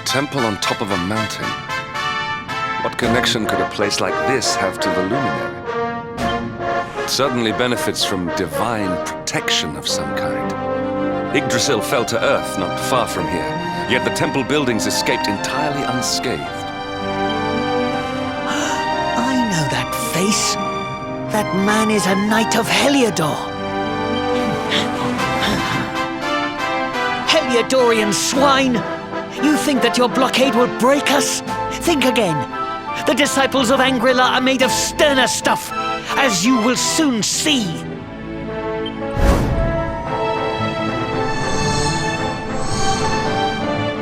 temple on top of a mountain. What connection could a place like this have to the luminary? It certainly benefits from divine protection of some kind. Yggdrasil fell to earth not far from here, yet the temple buildings escaped entirely unscathed. I know that face. That man is a knight of Heliodor. Heliodorian swine! You think that your blockade will break us? Think again. The disciples of Angrila are made of sterner stuff, as you will soon see.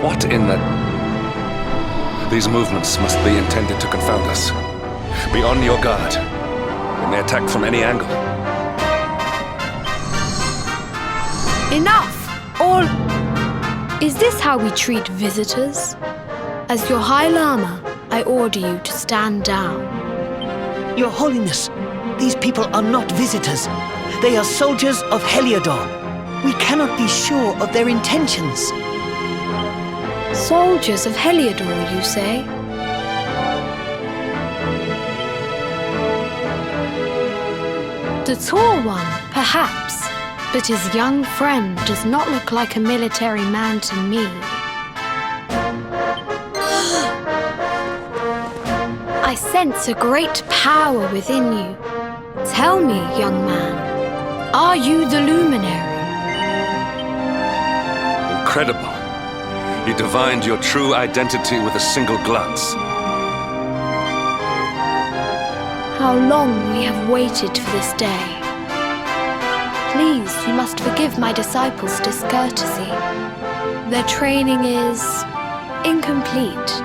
What in the... These movements must be intended to confound us. Be on your guard. We may attack from any angle. Enough! All... Is this how we treat visitors? As your High Lama, I order you to stand down. Your Holiness, these people are not visitors. They are soldiers of Heliodor. We cannot be sure of their intentions. Soldiers of Heliodor, you say? The tall one, perhaps, but his young friend does not look like a military man to me. I sense a great power within you. Tell me, young man, are you the luminary? Incredible. You divined your true identity with a single glance. How long we have waited for this day. Please, you must forgive my disciples' discourtesy. Their training is incomplete.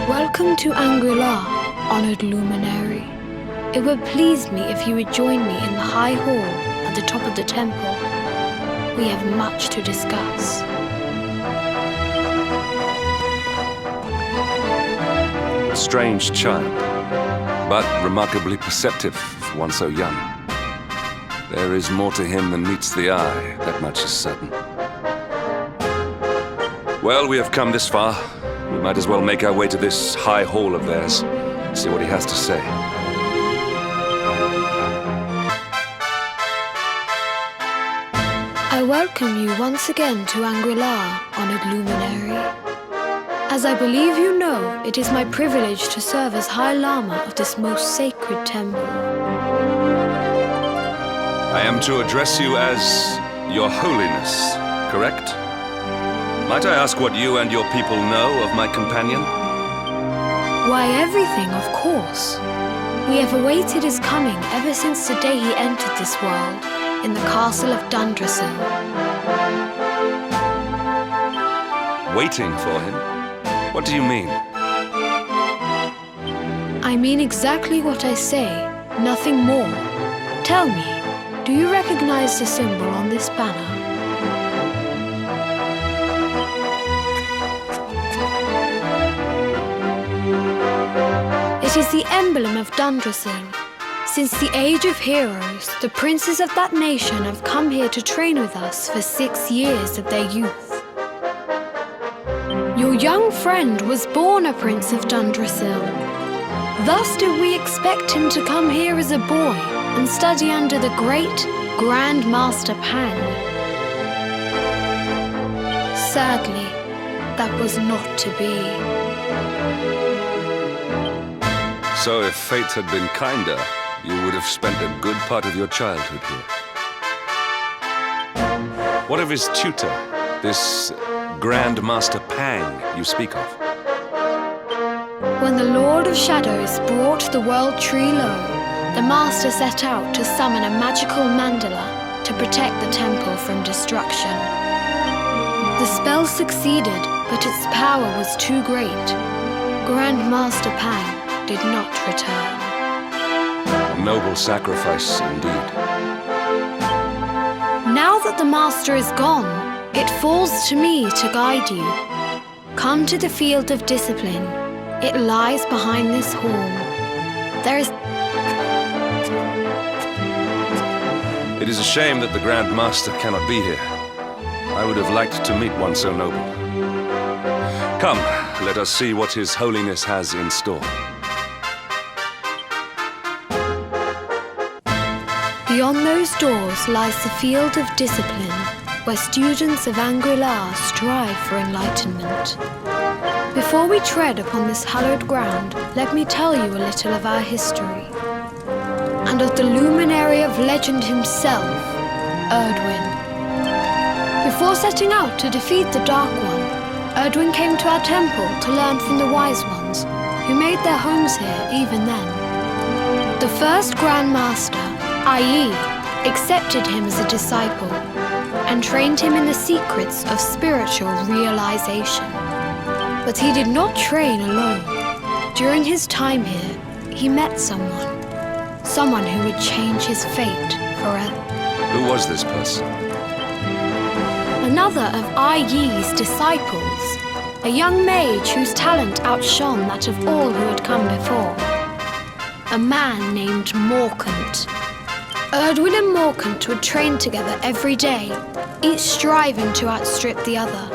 Welcome to Angrila, honored luminary. It would please me if you would join me in the high hall at the top of the temple. We have much to discuss. A strange child, but remarkably perceptive for one so young. There is more to him than meets the eye, that much is certain. Well, we have come this far. We might as well make our way to this high hall of theirs, see what he has to say. I welcome you once again to Angrila, honored luminary. As I believe you know, it is my privilege to serve as High Lama of this most sacred temple. I am to address you as Your Holiness, correct? Might I ask what you and your people know of my companion? Why, everything, of course. We have awaited his coming ever since the day he entered this world, in the castle of Dundrasil. Waiting for him? What do you mean? I mean exactly what I say, nothing more. Tell me, do you recognize the symbol on this banner? It is the emblem of Dundrasil. Since the age of heroes, the princes of that nation have come here to train with us for 6 years of their youth. Your young friend was born a prince of Dundrasil. Thus did we expect him to come here as a boy and study under the great Grand Master Pang. Sadly, that was not to be. So if fate had been kinder, you would have spent a good part of your childhood here. What of his tutor, this Grand Master Pang you speak of? When the Lord of Shadows brought the World Tree low, the Master set out to summon a magical mandala to protect the temple from destruction. The spell succeeded, but its power was too great. Grand Master Pang did not return. A noble sacrifice indeed. Now that the Master is gone, it falls to me to guide you. Come to the field of discipline. It lies behind this hall. There is... It is a shame that the Grand Master cannot be here. I would have liked to meet one so noble. Come, let us see what His Holiness has in store. Beyond those doors lies the field of discipline, where students of Anguilla strive for enlightenment. Before we tread upon this hallowed ground, let me tell you a little of our history, and of the luminary of legend himself, Erdwin. Before setting out to defeat the Dark One, Erdwin came to our temple to learn from the Wise Ones, who made their homes here even then. The first Grand Master, i.e., accepted him as a disciple and trained him in the secrets of spiritual realization. But he did not train alone. During his time here, he met someone who would change his fate forever. Who was this person? Another of Ai Yi's disciples, a young mage whose talent outshone that of all who had come before. A man named Morkant. Erdwin and Morkant would train together every day, each striving to outstrip the other.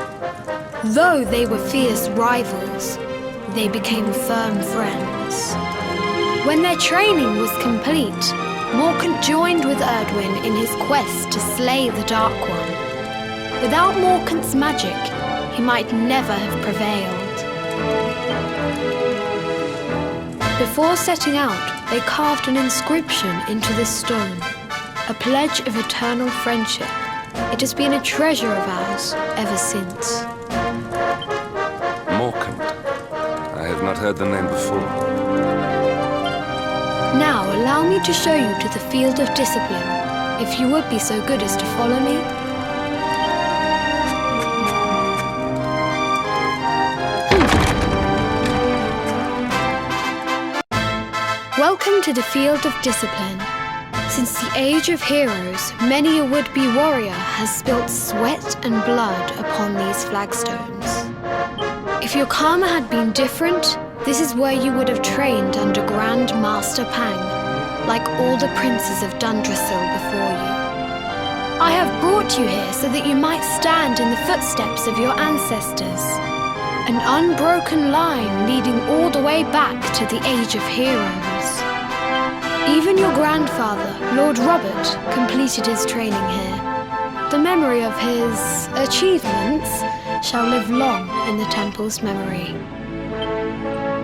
Though they were fierce rivals, they became firm friends. When their training was complete, Morkant joined with Erdwin in his quest to slay the Dark One. Without Morkant's magic, he might never have prevailed. Before setting out, they carved an inscription into the stone, a pledge of eternal friendship. It has been a treasure of ours ever since. Morkant. I have not heard the name before. Now allow me to show you to the field of discipline, if you would be so good as to follow me. Welcome to the field of discipline. Since the age of heroes, many a would-be warrior has spilt sweat and blood upon these flagstones. If your karma had been different, this is where you would have trained under Grand Master Pang, like all the princes of Dundrasil before you. I have brought you here so that you might stand in the footsteps of your ancestors, an unbroken line leading all the way back to the age of heroes. Even your grandfather, Lord Robert, completed his training here. The memory of his achievements shall live long in the temple's memory.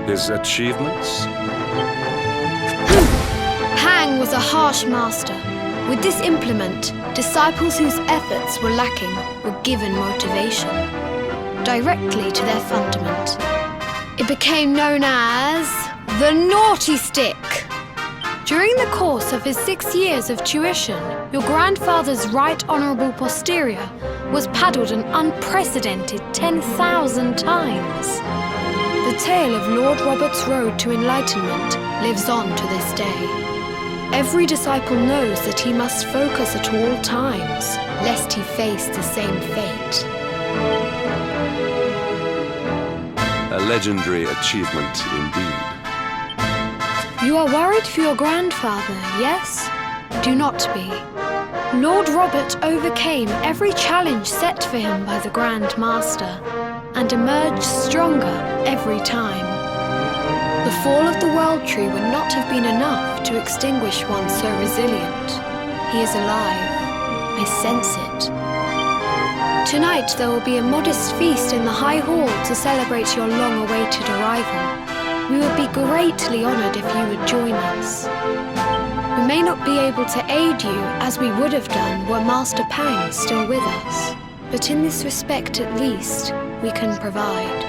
His achievements? Pang was a harsh master. With this implement, disciples whose efforts were lacking were given motivation, directly to their fundament. It became known as the Naughty Stick. During the course of his 6 years of tuition, your grandfather's right honourable posterior was paddled an unprecedented 10,000 times. The tale of Lord Robert's road to enlightenment lives on to this day. Every disciple knows that he must focus at all times, lest he face the same fate. A legendary achievement indeed. You are worried for your grandfather, yes? Do not be. Lord Robert overcame every challenge set for him by the Grand Master, and emerged stronger every time. The fall of the World Tree would not have been enough to extinguish one so resilient. He is alive. I sense it. Tonight there will be a modest feast in the High Hall to celebrate your long-awaited arrival. We would be greatly honoured if you would join us. We may not be able to aid you as we would have done were Master Pang still with us, but in this respect at least, we can provide.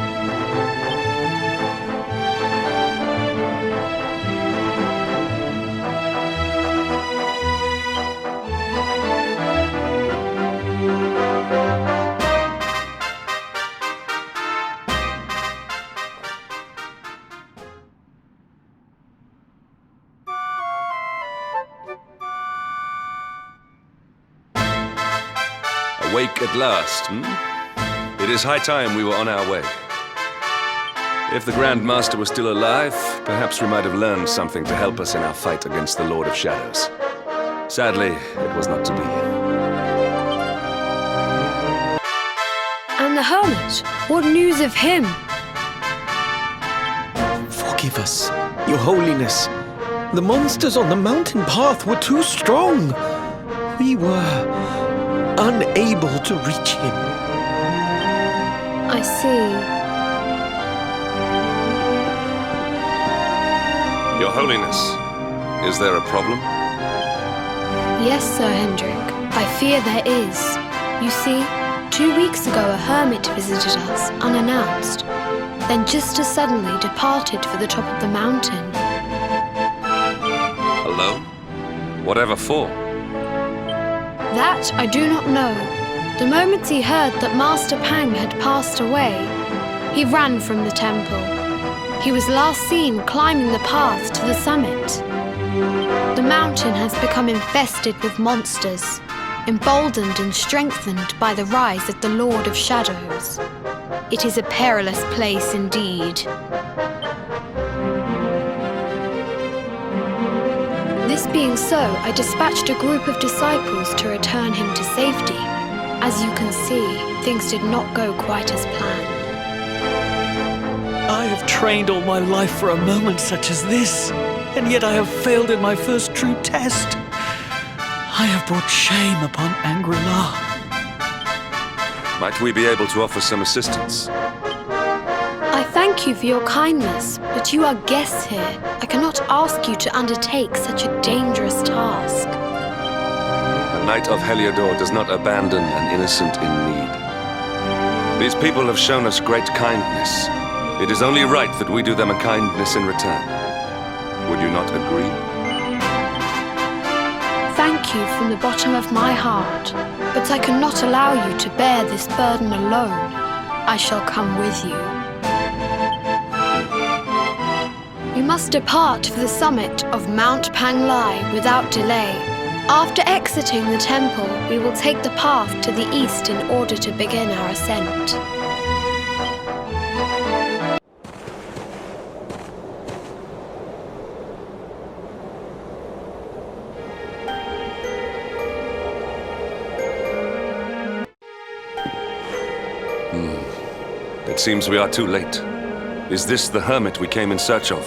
Awake at last, It is high time we were on our way. If the Grand Master was still alive, perhaps we might have learned something to help us in our fight against the Lord of Shadows. Sadly, it was not to be. And the Hermit? What news of him? forgive us, Your Holiness. The monsters on the mountain path were too strong. We were unable to reach him. I see. Your Holiness, is there a problem? Yes, Sir Hendrik. I fear there is. You see, 2 weeks ago a hermit visited us, unannounced, then just as suddenly departed for the top of the mountain. Alone? Whatever for? That I do not know. The moment he heard that Master Pang had passed away, he ran from the temple. He was last seen climbing the path to the summit. The mountain has become infested with monsters, emboldened and strengthened by the rise of the Lord of Shadows. It is a perilous place indeed. This being so, I dispatched a group of disciples to return him to safety. As you can see, things did not go quite as planned. I have trained all my life for a moment such as this, and yet I have failed in my first true test. I have brought shame upon Angri-La. Might we be able to offer some assistance? I thank you for your kindness, but you are guests here. I cannot ask you to undertake such a dangerous task. A Knight of Heliodor does not abandon an innocent in need. These people have shown us great kindness. It is only right that we do them a kindness in return. Would you not agree? Thank you from the bottom of my heart, but I cannot allow you to bear this burden alone. I shall come with you. You must depart for the summit of Mount Panglai without delay. After exiting the temple, we will take the path to the east in order to begin our ascent. It seems we are too late. Is this the hermit we came in search of?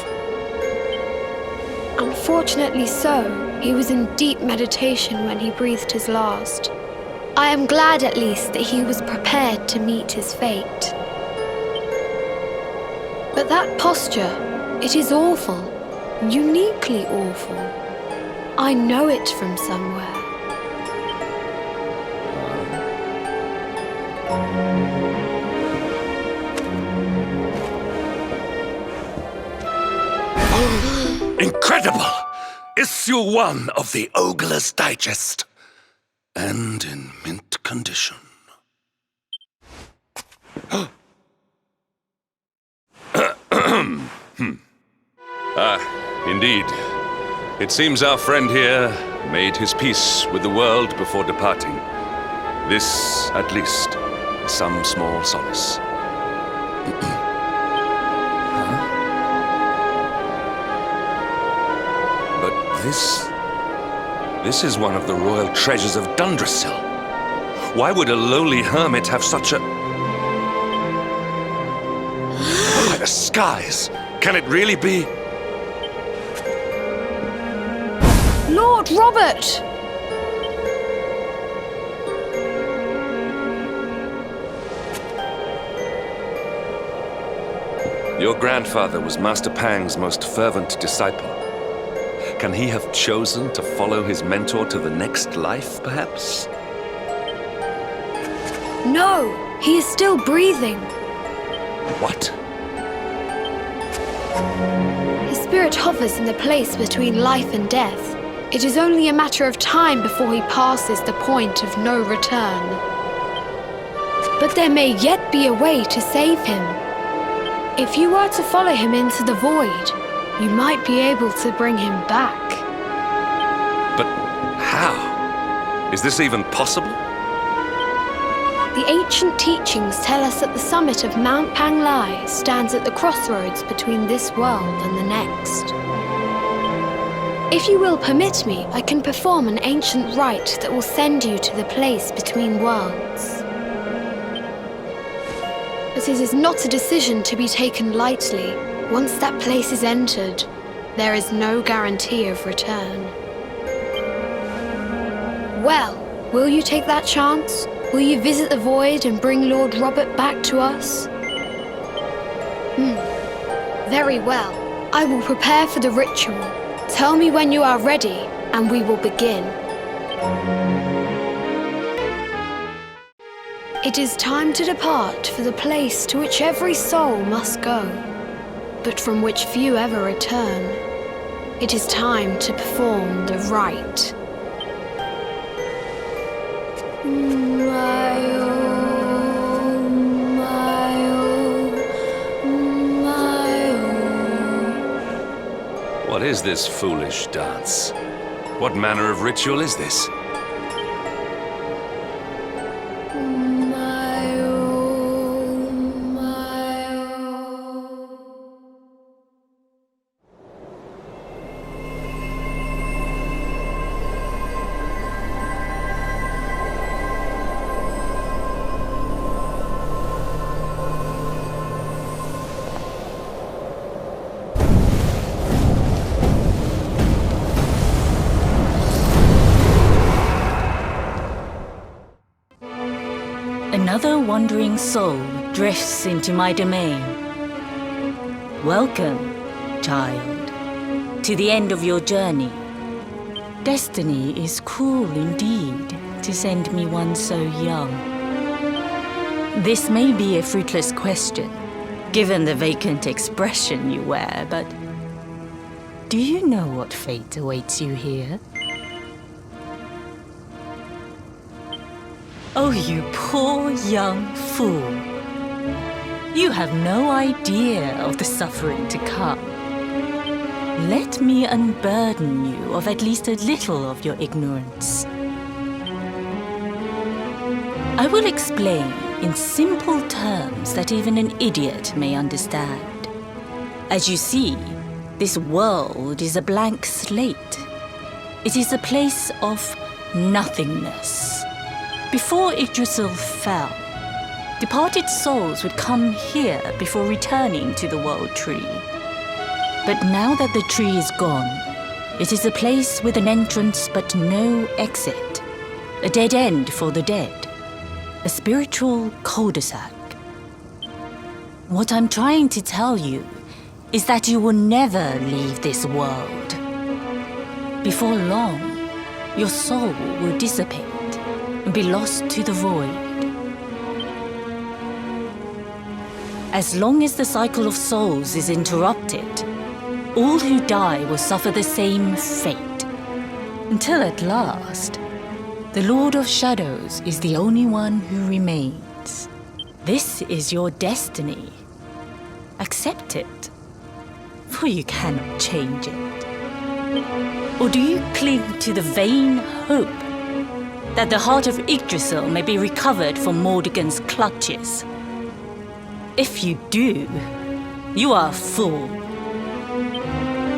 Unfortunately so. He was in deep meditation when he breathed his last. I am glad at least that he was prepared to meet his fate. But that posture, it is awful. Uniquely awful. I know it from somewhere. Incredible! Issue 1 of the Ogler's Digest. And in mint condition. Indeed. It seems our friend here made his peace with the world before departing. This, at least, is some small solace. But this is one of the royal treasures of Dundrasil. Why would a lowly hermit have such a... By the skies! Can it really be? Lord Robert! Your grandfather was Master Pang's most fervent disciple. Can he have chosen to follow his mentor to the next life, perhaps? No, he is still breathing. What? His spirit hovers in the place between life and death. It is only a matter of time before he passes the point of no return. But there may yet be a way to save him. If you were to follow him into the void, you might be able to bring him back. But how? Is this even possible? The ancient teachings tell us that the summit of Mount Panglai stands at the crossroads between this world and the next. If you will permit me, I can perform an ancient rite that will send you to the place between worlds. But it is not a decision to be taken lightly. Once that place is entered, there is no guarantee of return. Well, will you take that chance? Will you visit the void and bring Lord Robert back to us? Very well. I will prepare for the ritual. Tell me when you are ready, and we will begin. It is time to depart for the place to which every soul must go, but from which few ever return. It is time to perform the rite. What is this foolish dance? What manner of ritual is this? Another wandering soul drifts into my domain. Welcome, child, to the end of your journey. Destiny is cruel indeed to send me one so young. This may be a fruitless question, given the vacant expression you wear, but do you know what fate awaits you here? Oh, you poor young fool. You have no idea of the suffering to come. Let me unburden you of at least a little of your ignorance. I will explain in simple terms that even an idiot may understand. As you see, this world is a blank slate. It is a place of nothingness. Before Yggdrasil fell, departed souls would come here before returning to the World Tree. But now that the tree is gone, it is a place with an entrance but no exit. A dead end for the dead. A spiritual cul-de-sac. What I'm trying to tell you is that you will never leave this world. Before long, your soul will dissipate and be lost to the void. As long as the cycle of souls is interrupted, all who die will suffer the same fate. Until at last, the Lord of Shadows is the only one who remains. This is your destiny. Accept it, for you cannot change it. Or do you cling to the vain hope that the heart of Yggdrasil may be recovered from Mordegon's clutches? If you do, you are a fool.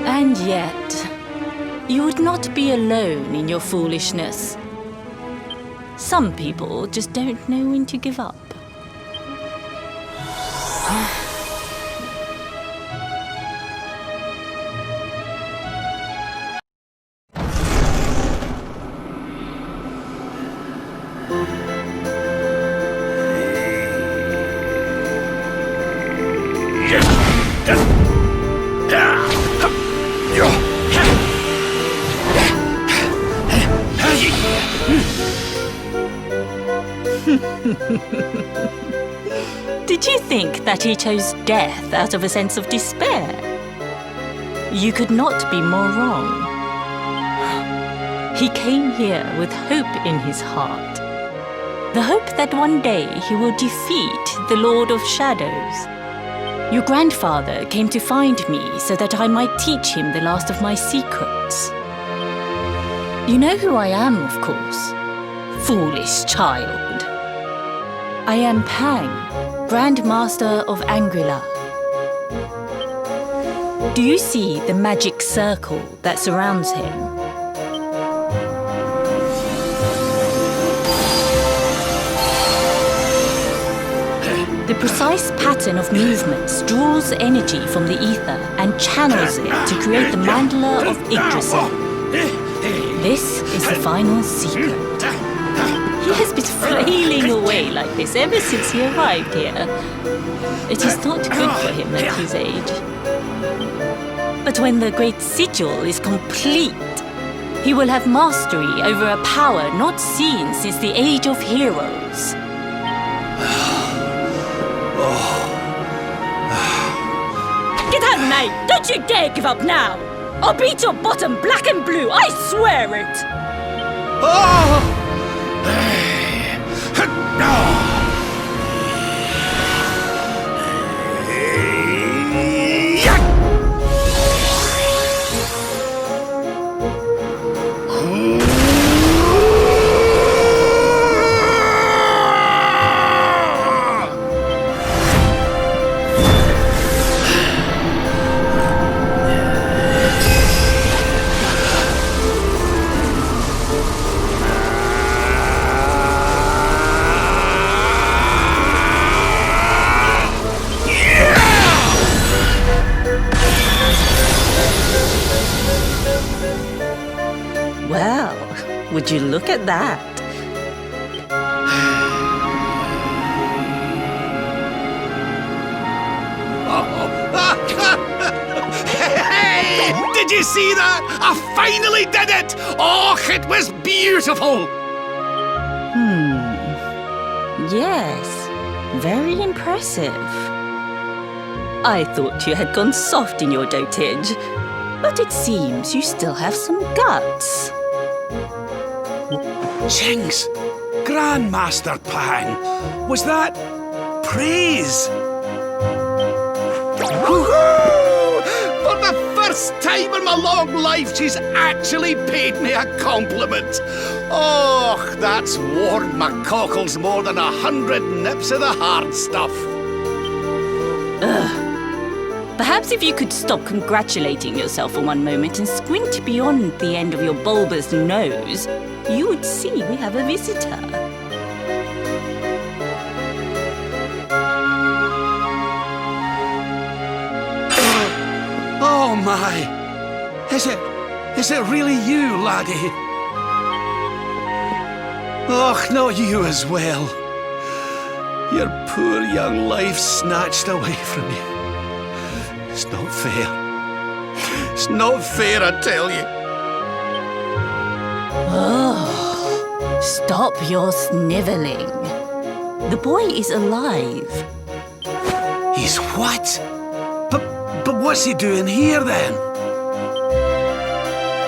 And yet, you would not be alone in your foolishness. Some people just don't know when to give up. Did you think that he chose death out of a sense of despair? You could not be more wrong. He came here with hope in his heart. The hope that one day he will defeat the Lord of Shadows. Your grandfather came to find me so that I might teach him the last of my secrets. You know who I am, of course. Foolish child. I am Pang, Grand Master of Angrila. Do you see the magic circle that surrounds him? The precise pattern of movements draws energy from the ether and channels it to create the mandala of Yggdrasil. This is the final secret. He has been flailing away like this ever since he arrived here. It is not good for him at his age. But when the great sigil is complete, he will have mastery over a power not seen since the Age of Heroes. Get out, mate! Don't you dare give up now! I'll beat your bottom black and blue, I swear it! Well, would you look at that? Hey! Did you see that? I finally did it! Oh, it was beautiful! Yes, very impressive. I thought you had gone soft in your dotage, but it seems you still have some guts. Jinx! Grandmaster Pang! Was that praise? Woohoo! For the first time in my long life, she's actually paid me a compliment. Oh, that's warmed my cockles more than 100 nips of the hard stuff. Perhaps if you could stop congratulating yourself for one moment and squint beyond the end of your bulbous nose, you would see we have a visitor. Oh my! Is it really you, laddie? Oh, not you as well. Your poor young life snatched away from you. It's not fair. It's not fair, I tell you. Oh, stop your sniveling. The boy is alive. He's what? But what's he doing here then?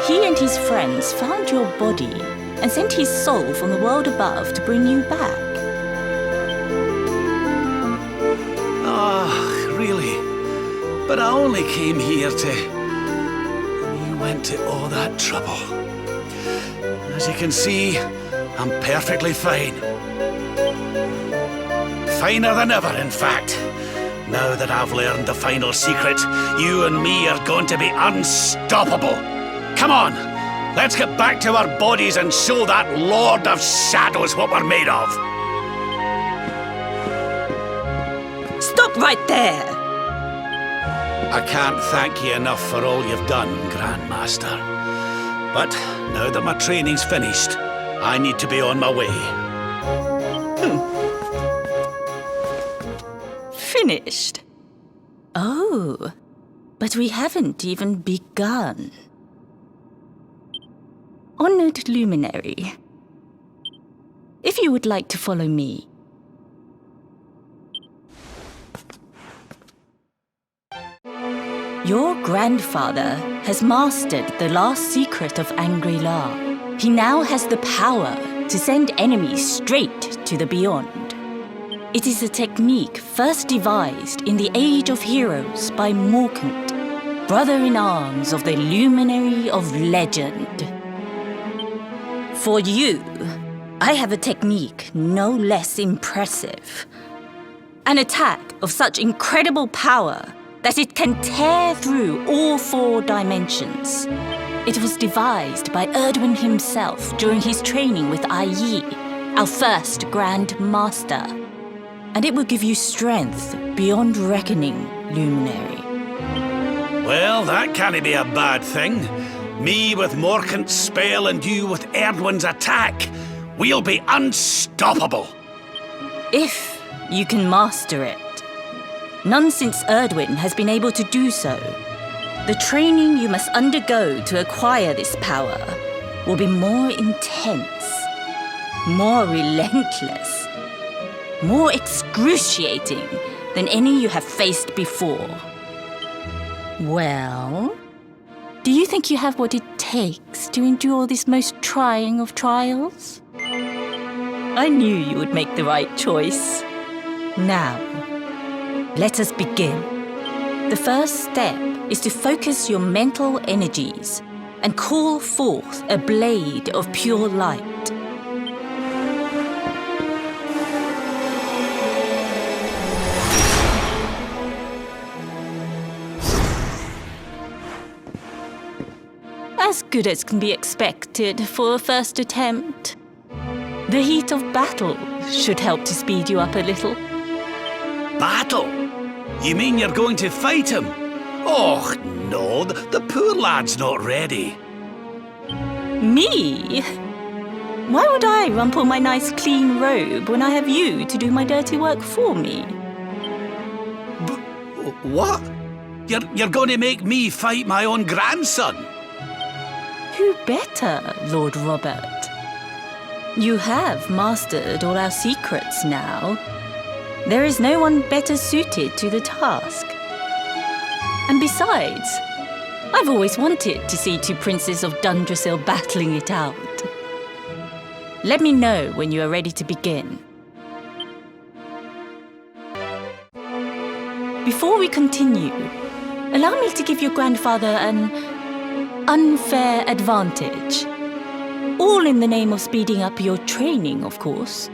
He and his friends found your body and sent his soul from the world above to bring you back. Ah, really? But I only came here to... You went to all that trouble. As you can see, I'm perfectly fine. Finer than ever, in fact. Now that I've learned the final secret, you and me are going to be unstoppable. Come on, let's get back to our bodies and show that Lord of Shadows what we're made of. Stop right there! I can't thank you enough for all you've done, Grandmaster. But now that my training's finished, I need to be on my way. Finished? Oh, but we haven't even begun. Honored Luminary, if you would like to follow me. Your grandfather has mastered the last secret of Angri-La. He now has the power to send enemies straight to the beyond. It is a technique first devised in the Age of Heroes by Morkant, brother-in-arms of the Luminary of Legend. For you, I have a technique no less impressive. An attack of such incredible power that it can tear through all 4 dimensions. It was devised by Erdwin himself during his training with Ai Yi, our first Grand Master. and it will give you strength beyond reckoning, Luminary. Well, that can't be a bad thing. Me with Morkant's spell and you with Erdwin's attack. We'll be unstoppable. If you can master it. None since Erdwin has been able to do so. The training you must undergo to acquire this power will be more intense, more relentless, more excruciating than any you have faced before. Well, do you think you have what it takes to endure this most trying of trials? I knew you would make the right choice. Now, let us begin. The first step is to focus your mental energies and call forth a blade of pure light. As good as can be expected for a first attempt. The heat of battle should help to speed you up a little. Battle? You mean you're going to fight him? Oh, no, the poor lad's not ready. Me? Why would I rumple my nice clean robe when I have you to do my dirty work for me? What? You're going to make me fight my own grandson? Who better, Lord Robert? You have mastered all our secrets now. There is no one better suited to the task. And besides, I've always wanted to see two princes of Dundrasil battling it out. Let me know when you are ready to begin. Before we continue, allow me to give your grandfather an unfair advantage. All in the name of speeding up your training, of course.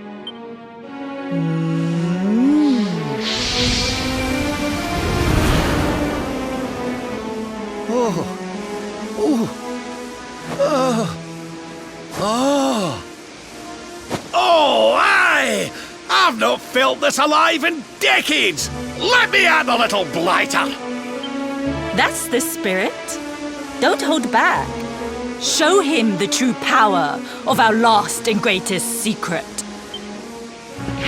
Oh, aye! I've not felt this alive in decades! Let me at the little blighter! That's the spirit. Don't hold back. Show him the true power of our last and greatest secret.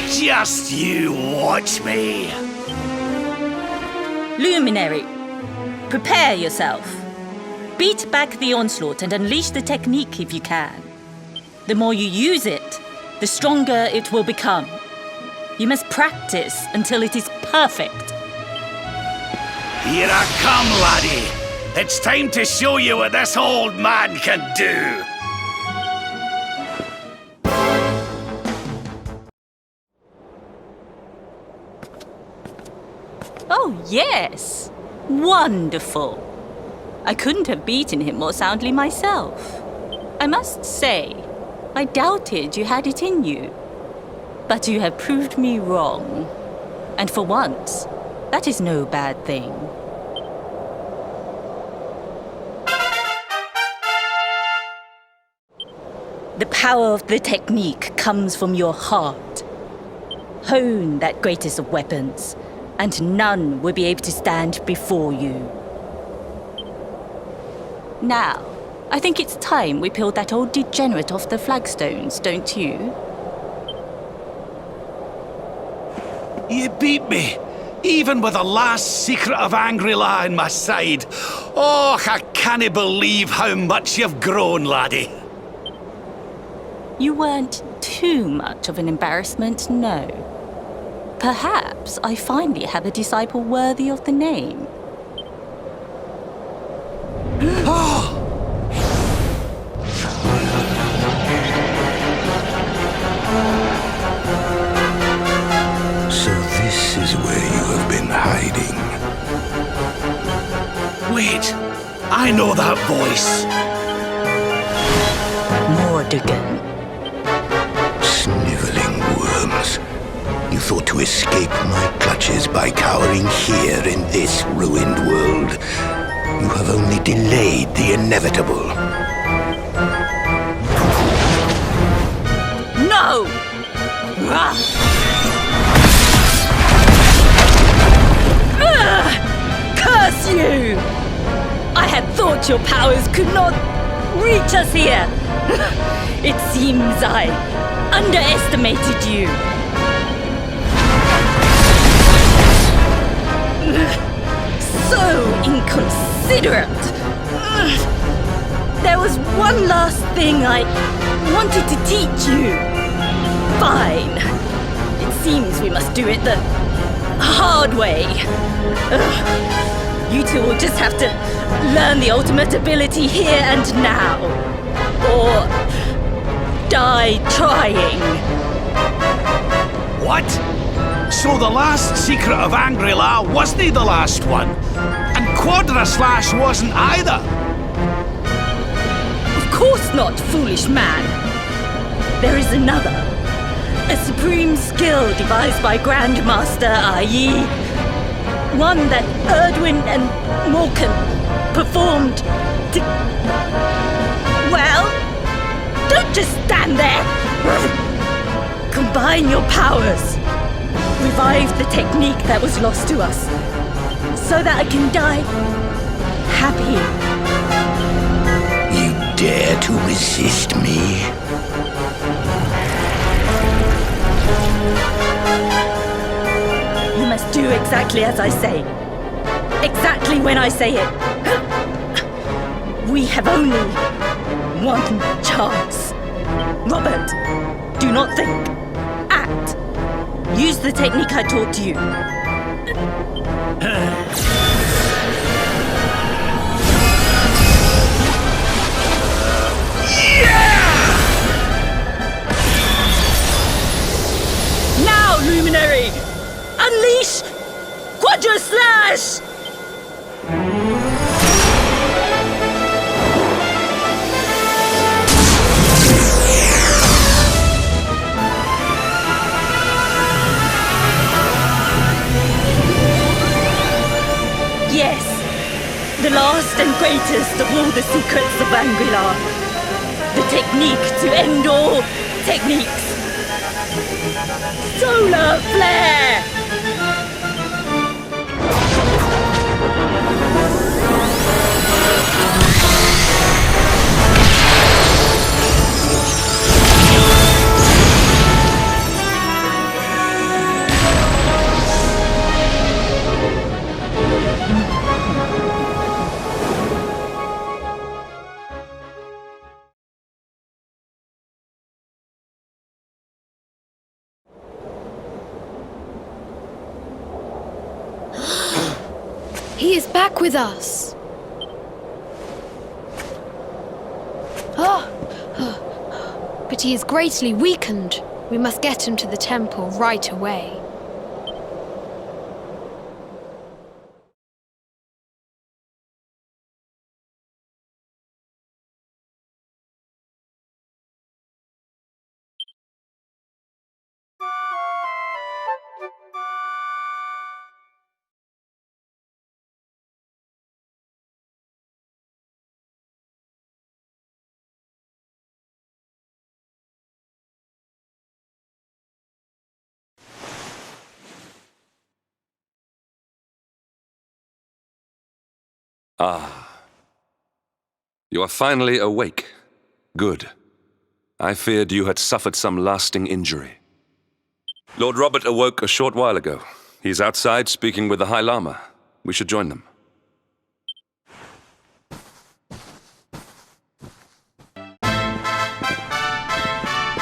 Just you watch me. Luminary, prepare yourself. Beat back the onslaught and unleash the technique if you can. The more you use it, the stronger it will become. You must practice until it is perfect. Here I come, laddie. It's time to show you what this old man can do. Oh, yes. Wonderful. I couldn't have beaten him more soundly myself. I must say, I doubted you had it in you. But you have proved me wrong. And for once, that is no bad thing. The power of the technique comes from your heart. Hone that greatest of weapons, and none will be able to stand before you. Now, I think it's time we peeled that old degenerate off the flagstones, don't you? You beat me, even with the last secret of Angri-La in my side. Oh, I can't believe how much you've grown, laddie. You weren't too much of an embarrassment, no. Perhaps I finally have a disciple worthy of the name. So this is where you have been hiding. Wait, I know that voice. Mordegon. Sniveling worms. You thought to escape my clutches by cowering here in this ruined world. You have only delayed the inevitable. No! Rah! thought your powers could not reach us here. It seems I underestimated you. So inconsiderate. There was one last thing I wanted to teach you. Fine. It seems we must do it the hard way. You two will just have to learn the ultimate ability here and now. Or die trying. What? So the last secret of Angri-La wasn't the last one? And Quadra-Slash wasn't either? Of course not, foolish man. There is another. A supreme skill devised by Grandmaster i.e. one that Erdwin and Morkan performed to... Well, don't just stand there. Combine your powers. Revive the technique that was lost to us, so that I can die happy. You dare to resist me? You must do exactly as I say. Exactly when I say it. We have only one chance. Robert, do not think. Act. Use the technique I taught you. Now, Luminary! Unleash Quadra-Slash! Yes, the last and greatest of all the secrets of Angri-La. The technique to end all techniques. Solar Flare! He is back with us. But he is greatly weakened. We must get him to the temple right away. Ah. You are finally awake. Good. I feared you had suffered some lasting injury. Lord Robert awoke a short while ago. He's outside speaking with the High Lama. We should join them.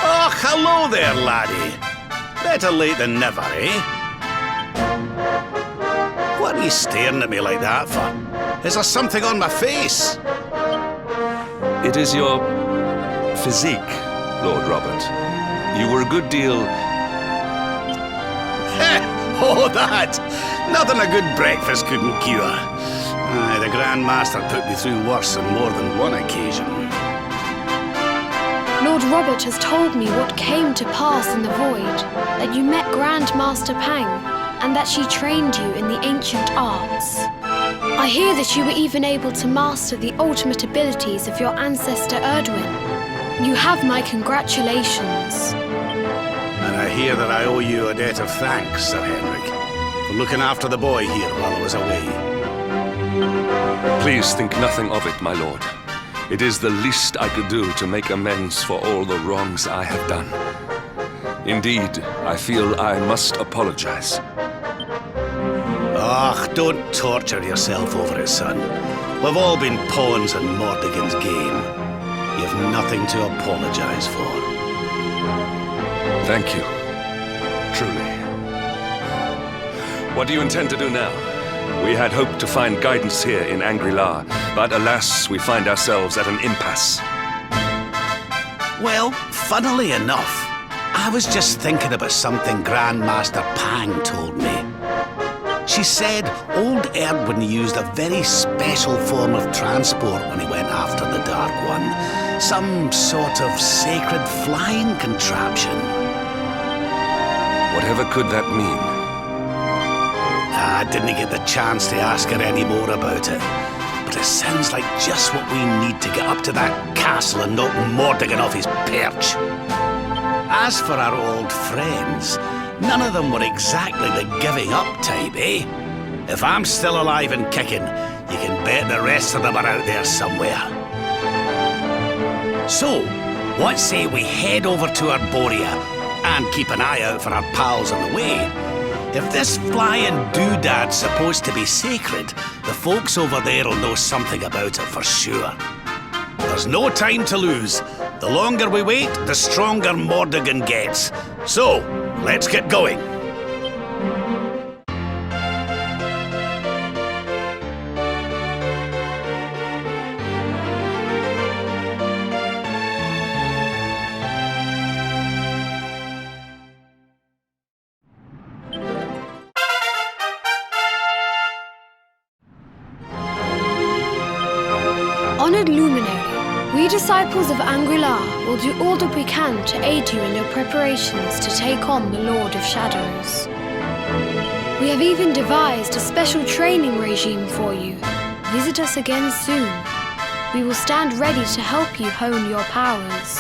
Oh, hello there, laddie. Better late than never, eh? What are you staring at me like that for? Is there something on my face? It is your physique, Lord Robert. You were a good deal... Oh, that! Nothing a good breakfast couldn't cure. Aye, the Grand Master put me through worse on more than one occasion. Lord Robert has told me what came to pass in the void, that you met Grandmaster Pang, and that she trained you in the ancient arts. I hear that you were even able to master the ultimate abilities of your ancestor Erdwin. You have my congratulations. And I hear that I owe you a debt of thanks, Sir Henrik, for looking after the boy here while I was away. Please think nothing of it, my lord. It is the least I could do to make amends for all the wrongs I have done. Indeed, I feel I must apologize. Ah, don't torture yourself over it, son. We've all been pawns in Mordigan's game. You've nothing to apologize for. Thank you. Truly. What do you intend to do now? We had hoped to find guidance here in Angri-La, but alas, we find ourselves at an impasse. Well, funnily enough, I was just thinking about something Grandmaster Pang told me. She said old Erdwin used a very special form of transport when he went after the Dark One. Some sort of sacred flying contraption. Whatever could that mean? I didn't get the chance to ask her any more about it. But it sounds like just what we need to get up to that castle and knock Mordigan off his perch. As for our old friends, none of them were exactly the giving up type, eh? If I'm still alive and kicking, you can bet the rest of them are out there somewhere. So, what say we head over to Arborea and keep an eye out for our pals on the way? If this flying doodad's supposed to be sacred, the folks over there'll know something about it for sure. There's no time to lose. The longer we wait, the stronger Mordigan gets. So, let's get going. Honored Luminary, we disciples of Angri-La will do all that we can to aid you in your preparations to take on the Lord of Shadows. We have even devised a special training regime for you. Visit us again soon. We will stand ready to help you hone your powers.